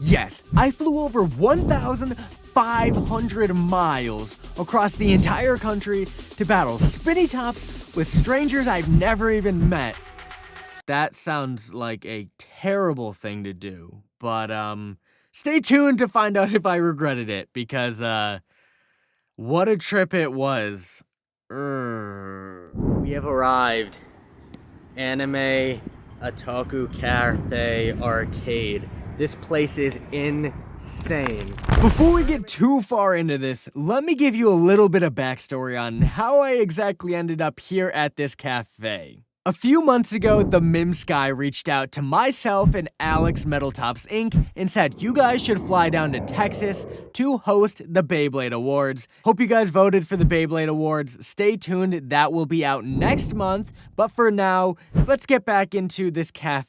Yes, I flew over 1,500 miles across the entire country to battle spinny tops with strangers I've never even met. That sounds like a terrible thing to do, but stay tuned to find out if I regretted it, because what a trip it was. We have arrived. Anime Otaku Cafe Arcade. This place is insane. Before we get too far into this, let me give you a little bit of backstory on how I exactly ended up here at this cafe. A few months ago, the Mim Sky reached out to myself and Alex Metaltops Inc. and said you guys should fly down to Texas to host the Beyblade Awards. Hope you guys voted for the Beyblade Awards. Stay tuned, that will be out next month. But for now, let's get back into this cafe.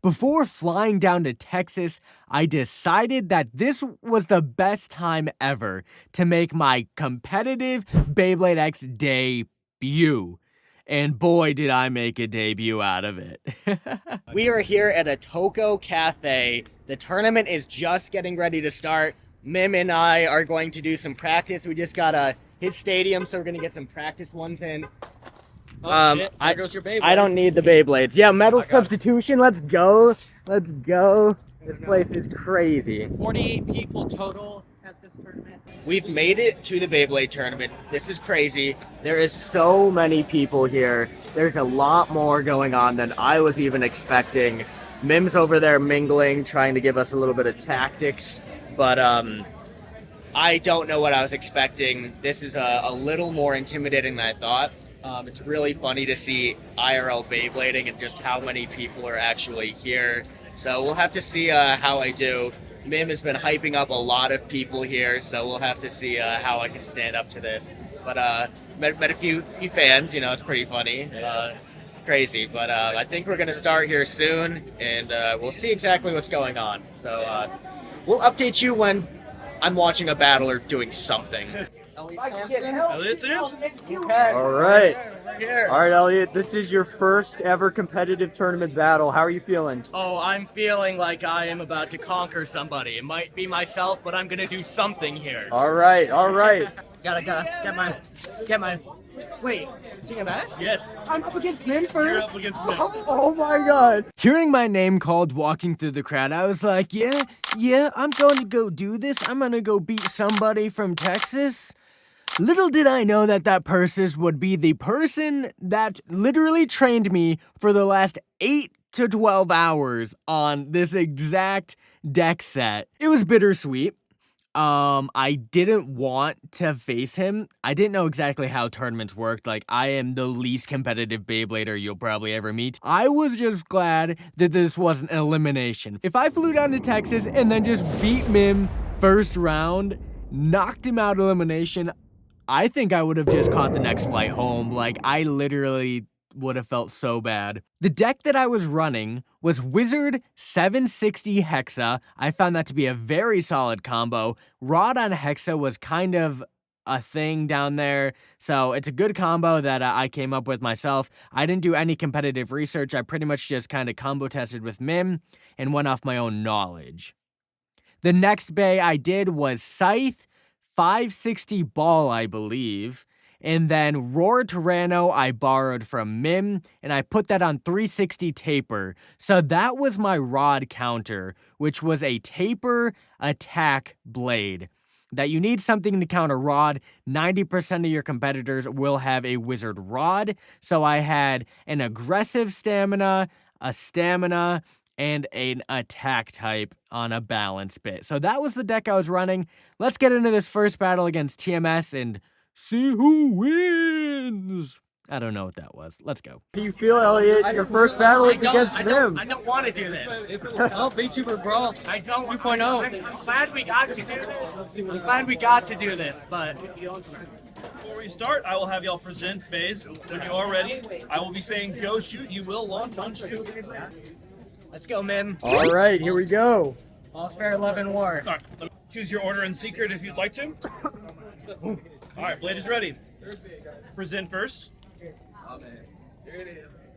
Before flying down to Texas, I decided that this was the best time ever to make my competitive Beybladex debut. And boy, did I make a debut out of it. We are here at a Toko Cafe. The tournament is just getting ready to start. Mim and I are going to do some practice. We just got his stadium, so we're going to get some practice ones in. Shit. There goes your Beyblade. I don't need the Beyblades. Yeah, metal substitution. Let's go. Let's go. This place is crazy. 48 people total at this tournament. We've made it to the Beyblade tournament. This is crazy. There is so many people here. There's a lot more going on than I was even expecting. Mim's over there mingling, trying to give us a little bit of tactics, but I don't know what I was expecting. This is a little more intimidating than I thought. It's really funny to see IRL Beyblading and just how many people are actually here. So we'll have to see how I do. Mim has been hyping up a lot of people here, so we'll have to see how I can stand up to this. But met a few fans, you know, it's pretty funny. Crazy, but I think we're going to start here soon, and we'll see exactly what's going on. So we'll update you when I'm watching a battle or doing something. Elliot Sims? All right. All right, Elliot, this is your first ever competitive tournament battle. How are you feeling? Oh, I'm feeling like I am about to conquer somebody. It might be myself, but I'm gonna do something here. All right, all right. Gotta get my. Wait, TMS? Yes. I'm up against Mim first. You're up against Sim. Oh my God. Hearing my name called walking through the crowd, I was like, yeah, I'm going to go do this. I'm gonna go beat somebody from Texas. Little did I know that that person would be the person that literally trained me for the last 8 to 12 hours on this exact deck set. It was bittersweet. I didn't want to face him. I didn't know exactly how tournaments worked. Like, I am the least competitive Beyblader you'll probably ever meet. I was just glad that this wasn't an elimination. If I flew down to Texas and then just beat Mim first round, knocked him out elimination, I think I would have just caught the next flight home. Like, I literally would have felt so bad. The deck that I was running was Wizard 760 Hexa. I found that to be a very solid combo. Rod on Hexa was kind of a thing down there, so it's a good combo that I came up with myself. I didn't do any competitive research. I pretty much just kind of combo tested with Mim and went off my own knowledge. The next bay I did was Scythe 560 Ball, I believe. And then Roar Tyranno I borrowed from Mim, and I put that on 360 Taper. So that was my rod counter, which was a Taper attack blade. That you need something to counter rod. 90% of your competitors will have a wizard rod. So I had an aggressive stamina, a stamina, and an attack type on a balance bit. So that was the deck I was running. Let's get into this first battle against TMS and see who wins. I don't know what that was. Let's go. How do you feel, Elliot? Your first battle is against Mim. I don't want to do this. Oh, VTuber Brawl. I don't. 2.0. I'm glad we got to do this. I'm glad we got to do this, but Before we start, I will have y'all present phase. When you are ready, I will be saying go shoot. You will launch on shoot. let's go, Mim. All right, here we go. All's fair, love, and war. All right, choose your order in secret if you'd like to. All right, Blade is ready. Present first.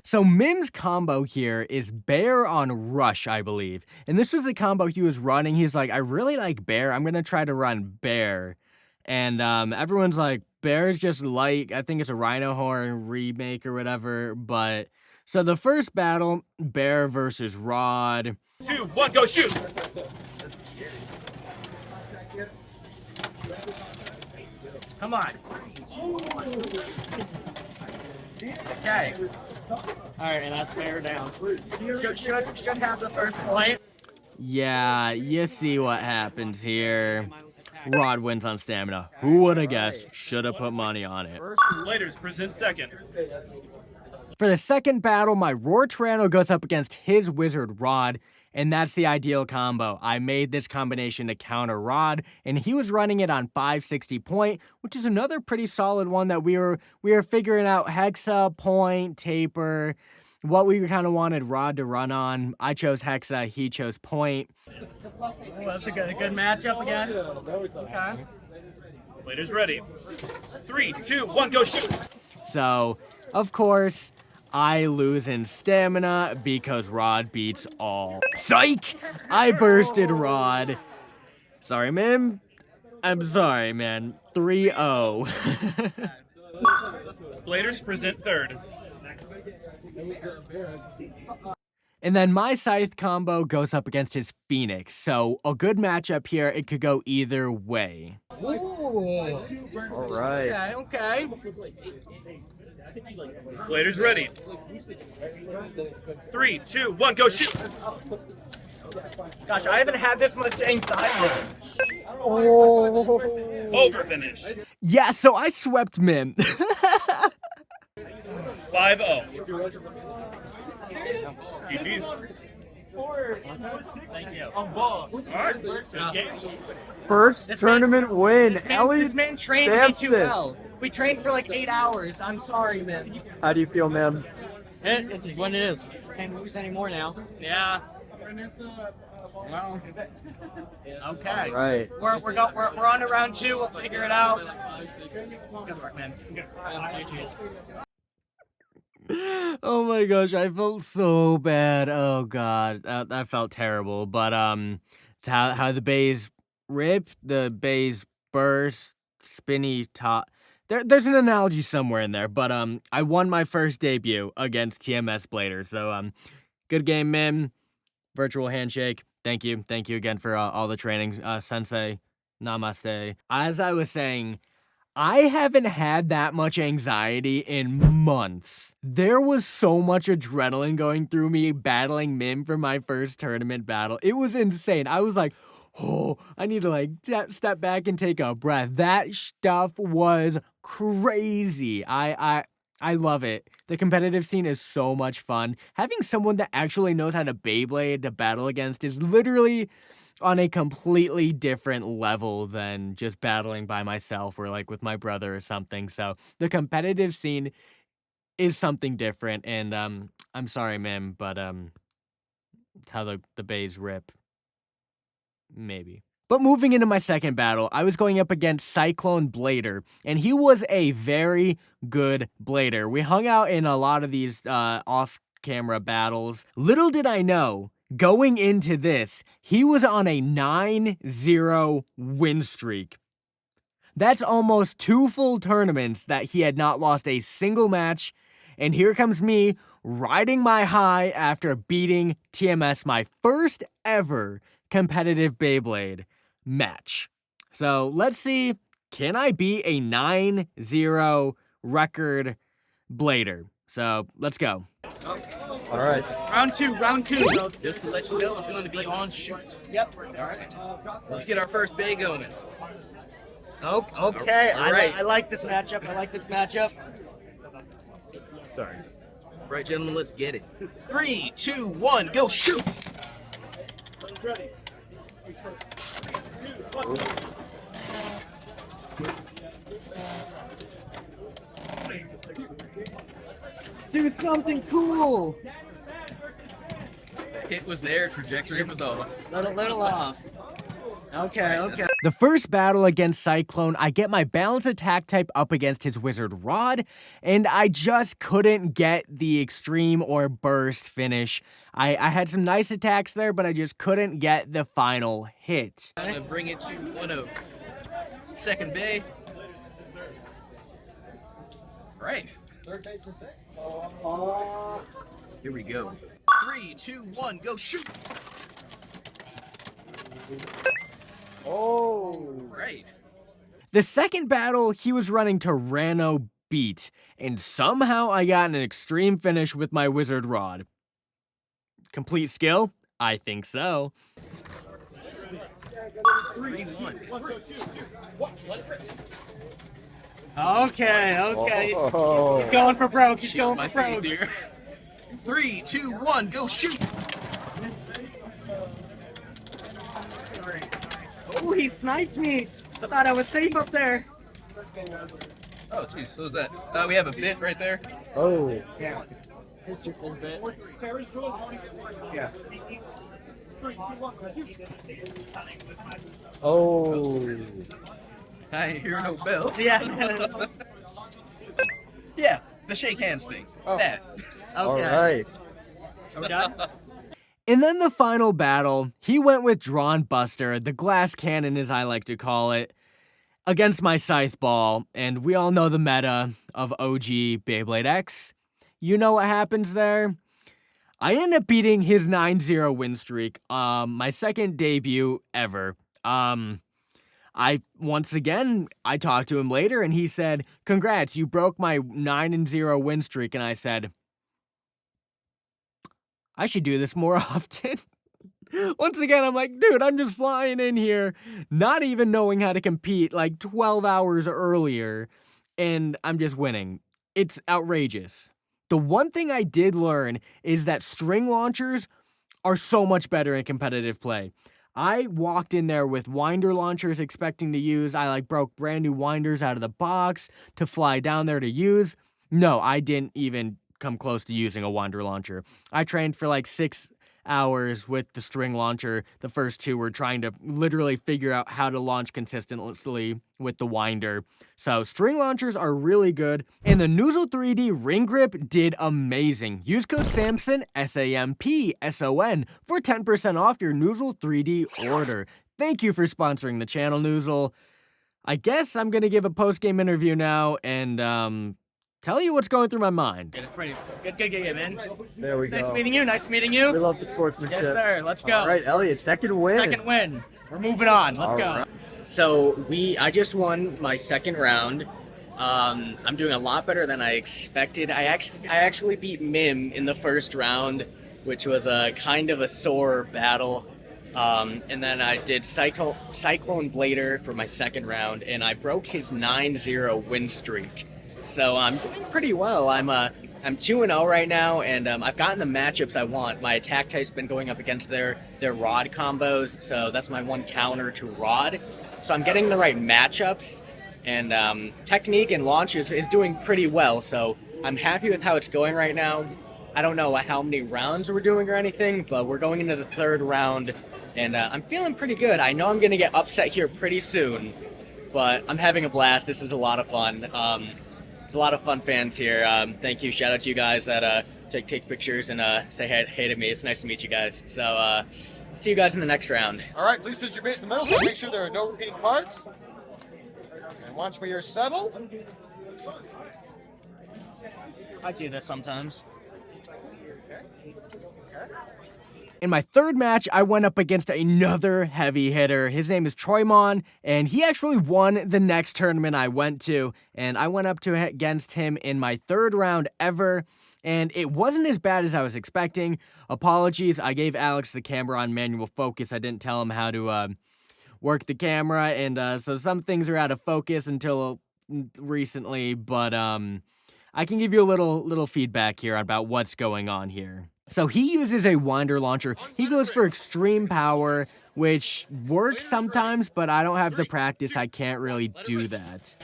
So Mim's combo here is bear on rush, I believe. And this was the combo he was running. He's like, I really like bear. I'm going to try to run bear. And everyone's like, bear's just light. I think it's a rhino horn remake or whatever. But so the first battle, bear versus Rod. 2, 1, go shoot! Come on. Okay. Alright, and that's bear down. Should have the first point. Yeah, you see what happens here. Rod wins on stamina. Who would have guessed? Should have put money on it. Bladers present second. For the second battle, my Roar Tyranno goes up against his Wizard Rod, and that's the ideal combo. I made this combination to counter Rod, and he was running it on 560 point, which is another pretty solid one that we were figuring out Hexa, point, taper, what we kind of wanted Rod to run on. I chose Hexa, he chose point. Well, that's a good matchup again. Okay. Bladers ready. 3, 2, 1, go shoot! So, of course, I lose in stamina because Rod beats all. Psych! I bursted Rod. Sorry, Mim. I'm sorry, man. 3-0. Bladers present third. And then my Scythe combo goes up against his Phoenix. So a good matchup here. It could go either way. Ooh. All right. Okay. Bladers ready. 3, 2, 1, go shoot! Gosh, I haven't had this much anxiety. Over finish. Yeah, so I swept Mim. 5-0. GG's. Thank you. Alright, good games. First tournament win. Elliot This man trained me too Sampson. well. We trained for like 8 hours. I'm sorry, man. How do you feel, man? It's just what it is. Can't lose anymore now. Yeah. Well. Okay. All right. We're on to round 2. We'll figure it out. Good work, man. Good. GG's. Oh my gosh, I felt so bad. Oh god, that felt terrible. But it's how the bays rip, the bays burst, spinny top. There's an analogy somewhere in there. But I won my first debut against TMS Blader. So good game, Mim. Virtual handshake. Thank you again for all the training, Sensei. Namaste. As I was saying, I haven't had that much anxiety in months. There was so much adrenaline going through me battling Mim for my first tournament battle. It was insane. I was like, oh, I need to like step back and take a breath. That stuff was crazy. I love it. The competitive scene is so much fun. Having someone that actually knows how to Beyblade to battle against is literally on a completely different level than just battling by myself or like with my brother or something. So the competitive scene is something different. And I'm sorry, Mim, but it's how the bays rip. Maybe. But moving into my second battle, I was going up against Cyclone Blader, and he was a very good Blader. We hung out in a lot of these off-camera battles. Little did I know, going into this, he was on a 9-0 win streak. That's almost 2 full tournaments that he had not lost a single match, and here comes me riding my high after beating TMS, my first ever competitive Beyblade match. So let's see, can I beat a 9-0 record Blader? So let's go. All right. Round two. Just to let you know, it's going to be on shoot. Yep. All right. Let's get our first bay going. Okay. All right. I like this matchup. Sorry. All right, gentlemen, let's get it. 3, 2, 1, go shoot! Do something cool. Hit was there, trajectory was off. Little off. Okay, okay. The first battle against Cyclone, I get my balance attack type up against his wizard rod, and I just couldn't get the extreme or burst finish. I had some nice attacks there, but I just couldn't get the final hit. I'm gonna bring it to 1-0. Second bay. Right. Here we go. 3, 2, 1, go shoot. Oh. Right. The second battle, he was running Tyranno Beat, and somehow I got an extreme finish with my wizard rod. Complete skill? I think so. 3, 1. Okay, okay. Oh. He's going for broke. He's Shield going my for face broke. here. 3, 2, 1, go shoot. Oh, he sniped me. I thought I was safe up there. Oh, jeez, what was that? We have a bit right there. Oh. Yeah. Oh. I ain't hear no bell. Yeah. Yeah, the shake hands thing. That. All Okay. right. Are we done? And then the final battle, he went with Drawn Buster, the glass cannon as I like to call it, against my Scythe Ball, and we all know the meta of OG Beybladex. You know what happens there? I end up beating his 9-0 win streak, my second debut ever. Once again, I talked to him later and he said, "Congrats, you broke my 9-0 win streak." And I said, I should do this more often. Once again, I'm like, dude, I'm just flying in here, not even knowing how to compete like 12 hours earlier, and I'm just winning. It's outrageous. The one thing I did learn is that string launchers are so much better in competitive play. I walked in there with winder launchers expecting to use. I broke brand new winders out of the box to fly down there to use. No, I didn't even come close to using a winder launcher. I trained for like 6 hours with the string launcher. The first 2 were trying to literally figure out how to launch consistently with the winder. So string launchers are really good. And the NOOZLE 3D ring grip did amazing. Use code SAMSON, SAMPSON, for 10% off your NOOZLE 3D order. Thank you for sponsoring the channel, NOOZLE. I guess I'm gonna give a post-game interview now and tell you what's going through my mind. Good, man. There we go. Nice meeting you. Nice meeting you. We love the sportsmanship. Yes, sir. Let's go. All right, Elliot, second win. Second win. We're moving on. Let's All go. right. So I just won my second round. I'm doing a lot better than I expected. I actually beat Mim in the first round, which was a kind of a sore battle. And then I did Cyclone Blader for my second round, and I broke his 9-0 win streak. So I'm doing pretty well. I'm 2-0 right now, and I've gotten the matchups I want. My attack type's been going up against their rod combos, so that's my one counter to rod. So I'm getting the right matchups, and technique and launch is doing pretty well. So I'm happy with how it's going right now. I don't know how many rounds we're doing or anything, but we're going into the third round, and I'm feeling pretty good. I know I'm gonna get upset here pretty soon, but I'm having a blast. This is a lot of fun. There's a lot of fun fans here. Thank you. Shout out to you guys that take pictures and say hey to me. It's nice to meet you guys. So see you guys in the next round. All right, please put your base in the middle so make sure there are no repeating cards. And once we are settled, I do this sometimes. In my third match, I went up against another heavy hitter. His name is Troymon, and he actually won the next tournament I went to, and I went up against him in my third round ever, and it wasn't as bad as I was expecting. Apologies, I gave Alex the camera on manual focus. I didn't tell him how to work the camera, and so some things are out of focus until recently, but I can give you a little feedback here about what's going on here. So he uses a winder launcher. He goes for extreme power, which works sometimes, but I don't have the practice. I can't really do that.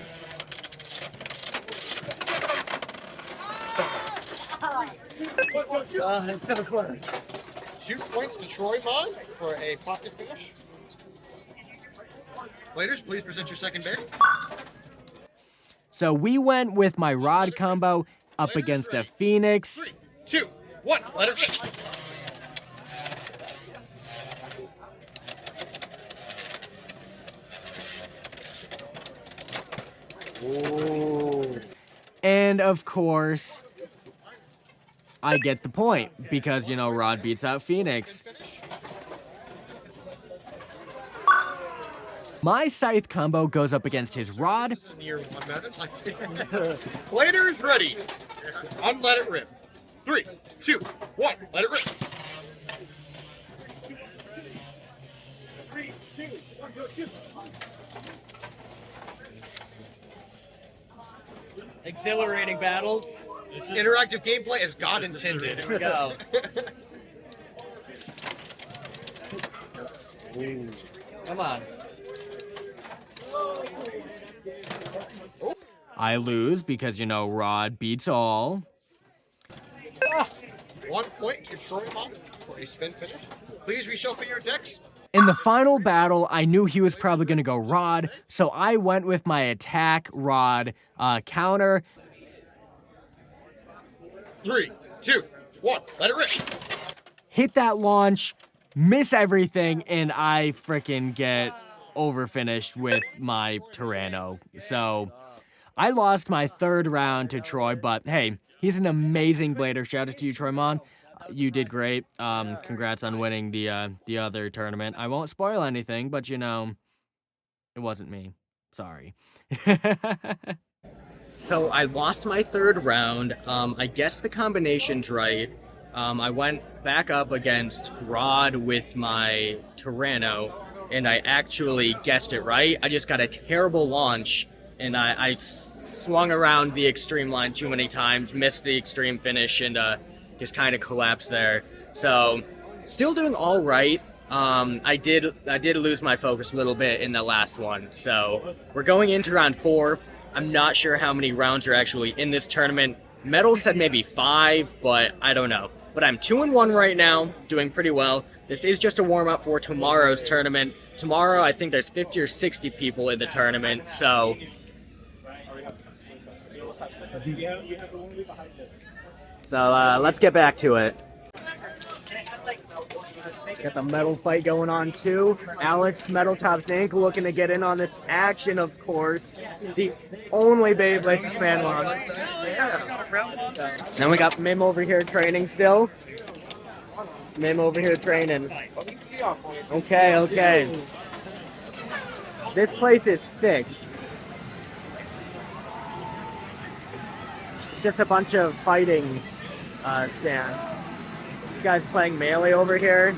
It's so close. 2 points to Troymon for a pocket finish. Bladers, please present your second bear. So we went with my rod combo up against a Phoenix. 3, 2, 1, let it rip. And of course, I get the point because, you know, Rod beats out Phoenix. My Scythe combo goes up against his Rod. Bladers ready. Let it rip. 3, 2, 1, let it rip. Exhilarating battles. Interactive gameplay as God intended. Here we go. Come on. I lose because, you know, Rod beats all. 1 point to Troymon for a spin finish. Please reshuffle your decks. In the final battle, I knew he was probably going to go Rod, so I went with my attack Rod counter. 3, 2, 1, let it rip. Hit that launch, miss everything, and I frickin' get overfinished with my Tyranno. So I lost my third round to Troy, but hey, he's an amazing blader. Shout out to you, Troymon. You did great. Congrats on winning the other tournament. I won't spoil anything, but you know, it wasn't me. Sorry. So I lost my third round. I guessed the combinations right. I went back up against Rod with my Tyranno, and I actually guessed it right. I just got a terrible launch, and I swung around the extreme line too many times, missed the extreme finish, and just kind of collapsed there. So still doing all right. I did lose my focus a little bit in the last one. So we're going into round 4. I'm not sure how many rounds are actually in this tournament. Metal said maybe 5, but I don't know. But I'm 2-1 right now, doing pretty well. This is just a warm-up for tomorrow's tournament. Tomorrow, I think there's 50 or 60 people in the tournament, so... let's get back to it. Got the metal fight going on too. Alex, Metal Tops Inc. looking to get in on this action, of course. The only Beybladex fan wants. Then we got Mim over here training still. Mim over here training. Okay. This place is sick. Just a bunch of fighting stands. These guys playing Melee over here.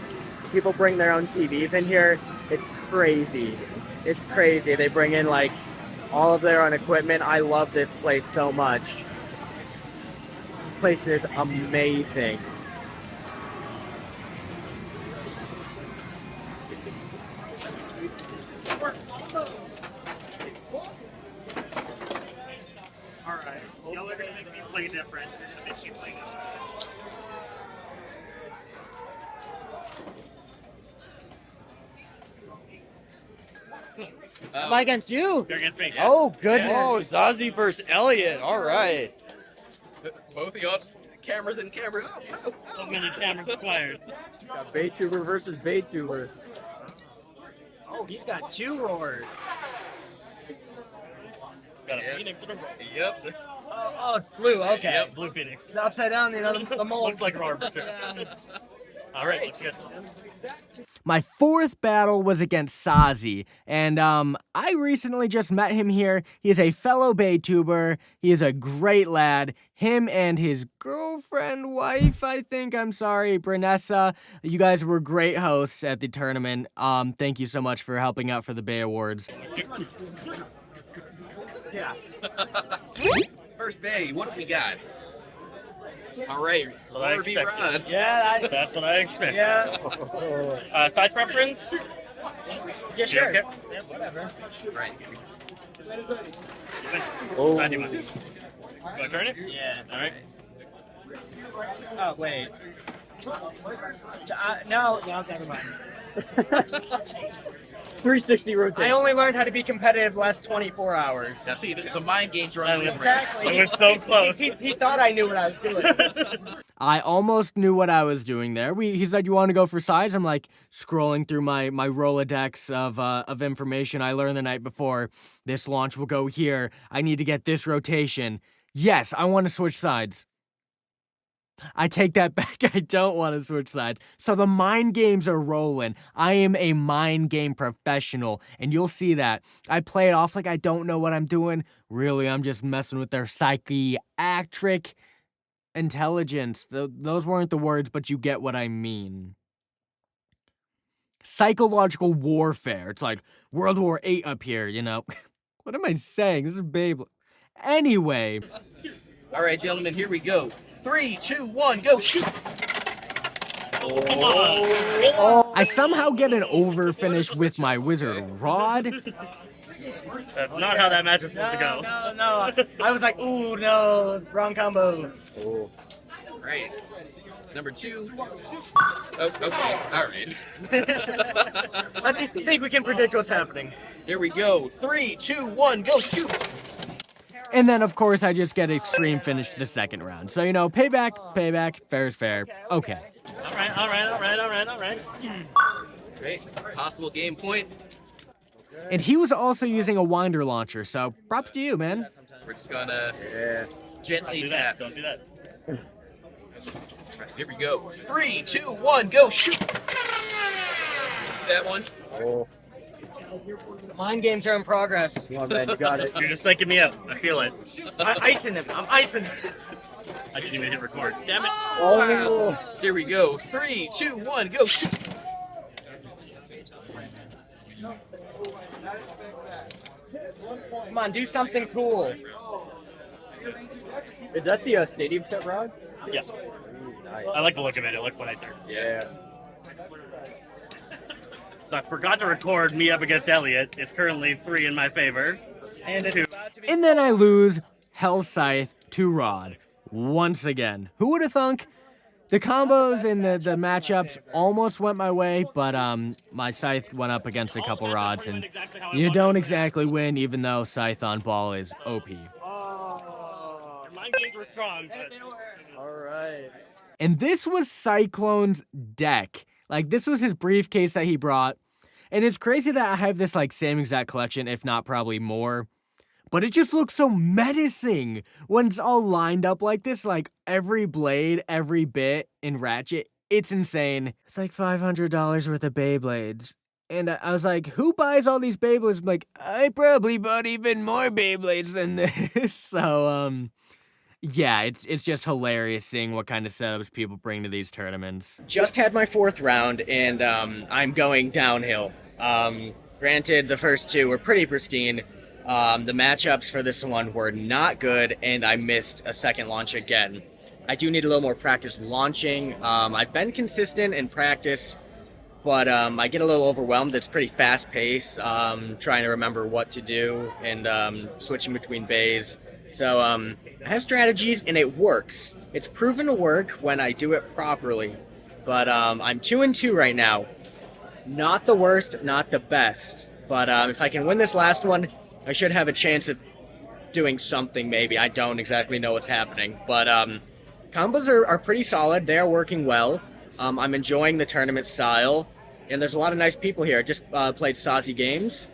People bring their own TVs in here. It's crazy. It's crazy. They bring in like all of their own equipment. I love this place so much. This place is amazing. Alright, y'all are gonna make me play different. Make you play different. Am I against you? You're against me. Oh, goodness. Oh, Zazie versus Elliot. All right. Both of y'all, cameras in camera. Oh. So many cameras acquired. Got Baytuber versus Baytuber. Oh, he's got 2 roars. Got a Phoenix and a roar. Yep. Oh, blue, okay. Yep, blue Phoenix. The upside down, you know, the mold. Looks like a roar for sure. Alright, let's get My fourth battle was against Sazi, and I recently just met him here. He is a fellow Baytuber. He is a great lad. Him and his girlfriend, wife, I think, I'm sorry, Brunessa. You guys were great hosts at the tournament. Thank you so much for helping out for the Bay Awards. Yeah. First Bay, what we got? All right, So I RV expected. Rod. Yeah, That's what I expect. yeah. Side preference? Yeah, sure. Okay. Yeah, whatever. Right. Oh. Side you want? Do I turn it? Yeah. Alright. Oh, wait. No, never mind. 360 rotation. I only learned how to be competitive last 24 hours. Now see, the mind games are on the Exactly. It was so close. He thought I knew what I was doing. I almost knew what I was doing there. He said, "You want to go for sides?" I'm like scrolling through my Rolodex of information I learned the night before. This launch will go here. I need to get this rotation. Yes, I want to switch sides. I take that back. I don't want to switch sides. So the mind games are rolling. I am a mind game professional, and you'll see that. I play it off like I don't know what I'm doing. Really, I'm just messing with their psychiatric intelligence. Those weren't the words, but you get what I mean. Psychological warfare. It's like World War VIII up here, you know? What am I saying? This is Beyblade. Anyway. All right, gentlemen, here we go. 3, 2, 1, go shoot! I somehow get an over finish with my wizard rod. That's not how that match is supposed to go. No. I was like, ooh, no, wrong combo. All right. Number 2. Oh, okay. All right. I think we can predict what's happening. Here we go. 3, 2, 1, go shoot! And then, of course, I just get extreme finish to the second round. So, you know, payback, fair is fair. Okay. All right. Great. Possible game point. And he was also using a winder launcher, so props to you, man. We're just gonna gently Do tap. that. Don't do that. Right, here we go. 3, 2, 1, go shoot! That one. Mind games are in progress. Come on, man, you got it. You're just psyching me up. I feel it. I'm icing him. I'm icing. I didn't even hit record. Damn it. Wow. Here we go. 3, 2, 1, go shoot! Come on, do something cool. Is that the stadium set rod? Yeah. I like the look of it. It looks nicer. Yeah. So I forgot to record me up against Elliot. It's currently 3 in my favor. And it's about to be. And then I lose Hell Scythe to Rod once again. Who would have thunk? The combos and the matchups almost went my way, but my Scythe went up against a couple rods, and you don't exactly win, even though Scythe on ball is OP. Your mind games were strong, but All right. And this was Cyclone's deck. Like, this was his briefcase that he brought. And it's crazy that I have this, like, same exact collection, if not probably more. But it just looks so menacing when it's all lined up like this. Like, every blade, every bit in Ratchet, it's insane. It's like $500 worth of Beyblades. And I was like, who buys all these Beyblades? I'm like, I probably bought even more Beyblades than this. So, yeah, it's just hilarious seeing what kind of setups people bring to these tournaments. Just had my 4th round, and I'm going downhill. Granted, the first 2 were pretty pristine. The matchups for this one were not good, and I missed a second launch again. I do need a little more practice launching. I've been consistent in practice, but I get a little overwhelmed. It's pretty fast-paced, trying to remember what to do and switching between bays. So I have strategies, and it works. It's proven to work when I do it properly. But I'm 2-2 right now. Not the worst, not the best. But if I can win this last one, I should have a chance of doing something, maybe. I don't exactly know what's happening. But combos are pretty solid. They are working well. I'm enjoying the tournament style. And there's a lot of nice people here. I just played Sazi Games,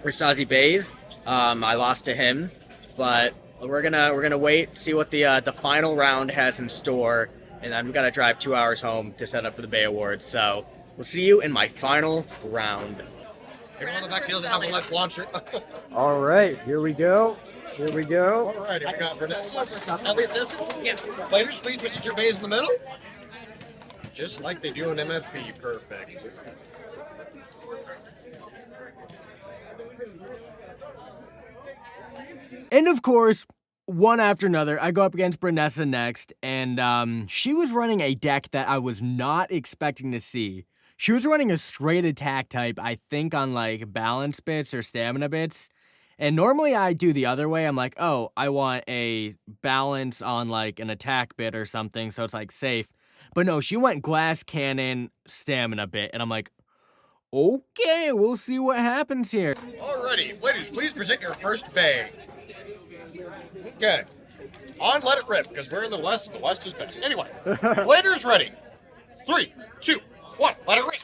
or Sazi Bays. I lost to him. But we're gonna wait, see what the final round has in store. And then we've got to drive 2 hours home to set up for the Bay Awards. So we'll see you in my final round. Everyone in the back doesn't have a left launcher. All right, here we go. Here we go. All right, here we got Vanessa versus Elliot Simpson. Yes. Players, please position your bays in the middle. Just like they do in MFP. Perfect. And of course, one after another, I go up against Brunessa next, and she was running a deck that I was not expecting to see. She was running a straight attack type, I think on like balance bits or stamina bits. And normally I do the other way. I'm like, oh, I want a balance on like an attack bit or something, so it's like safe. But no, she went glass cannon, stamina bit, and I'm like, Okay, we'll see what happens here. Alrighty, ladies, please present your first bay. Okay. On, let it rip, because we're in the West, and the West is best. Anyway, Blader's ready. 3, 2, 1, let it rip.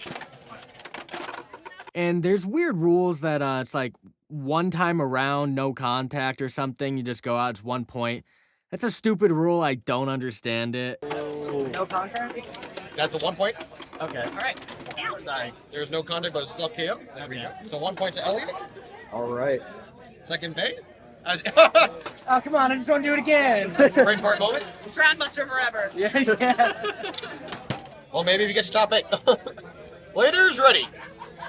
And there's weird rules that it's like one time around, no contact or something. You just go out, it's 1 point. That's a stupid rule. I don't understand it. No contact? That's a 1 point. Okay. All right. Sorry. There's no contact, but it's a self KO. There we go. So 1 point to Elliot. All right. Second bay. As Oh, come on. I just want to do it again. brain fart moment. Grandmaster forever. Yes, yeah. Well, maybe we get to top 8. Blader's ready.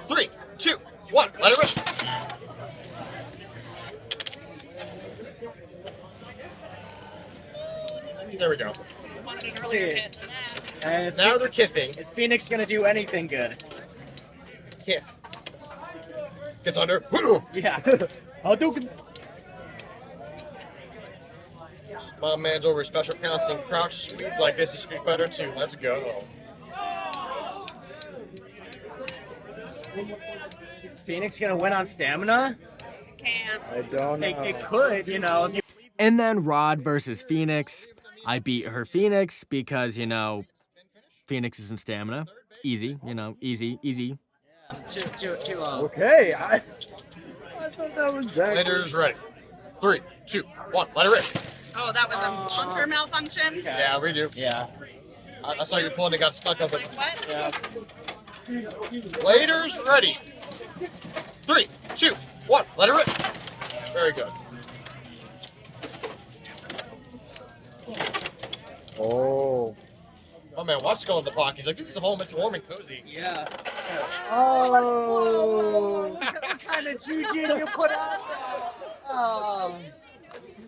3, 2, 1, let it rip. There we go. And Now they're kiffing. is Phoenix gonna do anything good? Kiff. Gets under. Yeah. I'll do. My man's over special counts and crouch sweep like this is Street Fighter 2. Let's go. Is Phoenix gonna win on stamina? I don't know. It could, you know. If you... And then Rod versus Phoenix. I beat her Phoenix because, you know, Phoenix is in stamina. Easy, you know, easy. Too long. Okay, I thought that was that. Blader's ready. 3, 2, 1, let it rip. Oh, that was a launcher malfunction? Yeah, we do. Yeah. I saw you pulling and got stuck. I was like, What? Yeah. Blader's ready. 3, 2, 1, let it rip. Very good. Oh. Oh man, watch go in the pocket. He's like, this is home. It's warm and cozy. Yeah. Oh. What kind of juju you put out there? Oh.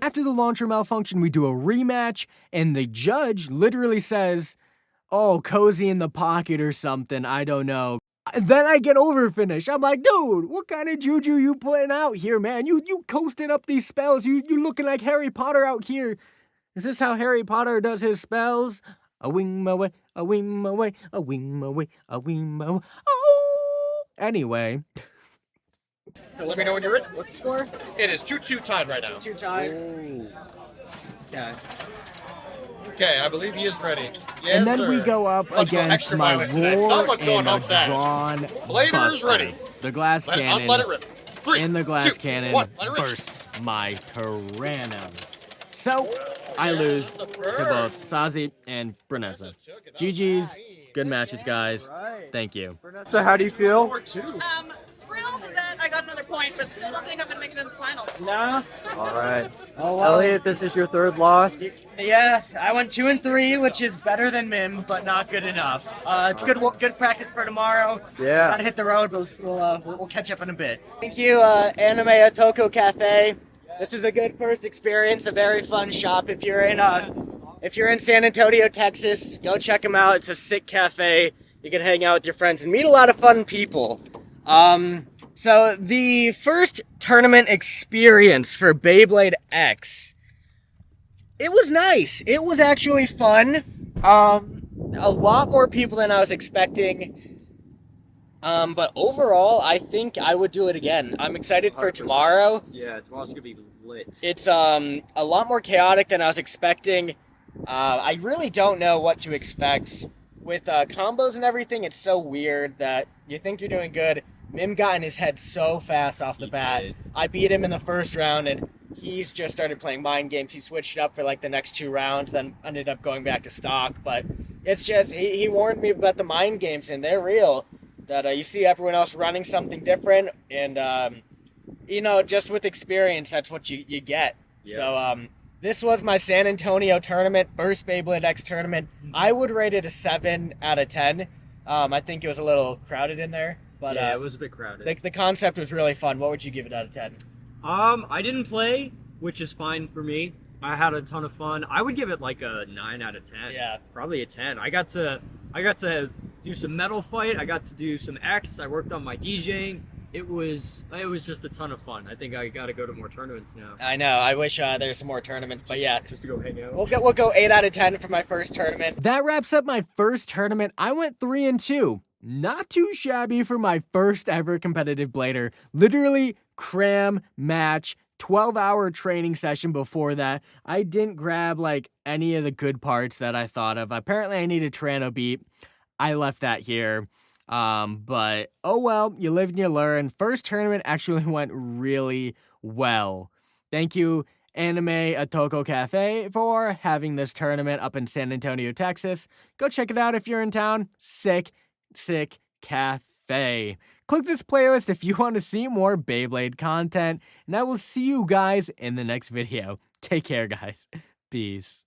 After the launcher malfunction, we do a rematch, and the judge literally says, oh, cozy in the pocket or something, I don't know. Then I get overfinished. I'm like, dude, what kind of juju you putting out here, man? You coasting up these spells. You looking like Harry Potter out here. Is this how Harry Potter does his spells? A wing my way, a wing my way, a wing my way, a wing my way. Oh! Anyway. So let me know when you're ready. What's the score? It is 2-2 tied right now. 2 tied. Yeah. Okay, I believe he is ready. Yes, And then sir. we go up Let's go against extra my violent today. war Someone's going and a home fast. drawn Blader's buster. ready. The glass Let cannon it rip. 3, in the glass 2, cannon 1, let it rip. bursts my Tyranno. So, I lose to both Sazi and Brunessa. GG's, good matches, guys. Right. Thank you. Vanessa, how do you feel? Thrilled that I got another point, but still don't think I'm gonna make it in the finals. No. All right. Oh, well. Elliot, this is your third loss. Yeah, I went 2 and 3, which is better than Mim, but not good enough. It's good practice for tomorrow. Yeah. Gotta hit the road, but we'll catch up in a bit. Thank you, Anime Otoko Cafe. This is a good first experience, a very fun shop. If you're in San Antonio, Texas, go check them out. It's a sick cafe. You can hang out with your friends and meet a lot of fun people. So the first tournament experience for Beybladex, it was nice. It was actually fun. A lot more people than I was expecting. But overall, I think I would do it again. I'm excited for 100%. tomorrow. Yeah, tomorrow's gonna be lit. It's a lot more chaotic than I was expecting. I really don't know what to expect. With combos and everything, it's so weird that you think you're doing good. Mim got in his head so fast off the bat. I beat him in the first round, and he's just started playing mind games. He switched up for like the next 2 rounds, then ended up going back to stock. But it's just, he warned me about the mind games, and they're real. That you see everyone else running something different, and you know, just with experience, that's what you get. Yeah. So this was my San Antonio tournament, first Beybladex tournament. I would rate it a 7 out of 10. I think it was a little crowded in there, but yeah, it was a bit crowded. the concept was really fun. What would you give it out of 10? I didn't play, which is fine for me. I had a ton of fun. I would give it like a 9 out of 10. Yeah. Probably a 10. I got to do some metal fight. I got to do some X. I worked on my DJing. It was just a ton of fun. I think I got to go to more tournaments now. I know. I wish there's some more tournaments, but yeah. Just to go hang out. We'll go 8 out of 10 for my first tournament. That wraps up my first tournament. I went 3-2. Not too shabby for my first ever competitive blader. Literally cram match 12-hour training session before that. I didn't grab like any of the good parts that I thought of. Apparently I needed Tyranno beat. I left that here. But oh well, you live and you learn. First tournament actually went really well. Thank you, Anime Atoko Cafe, for having this tournament up in San Antonio, Texas. Go check it out if you're in town. Sick cafe. Click this playlist if you want to see more Beyblade content, and I will see you guys in the next video. Take care, guys. Peace.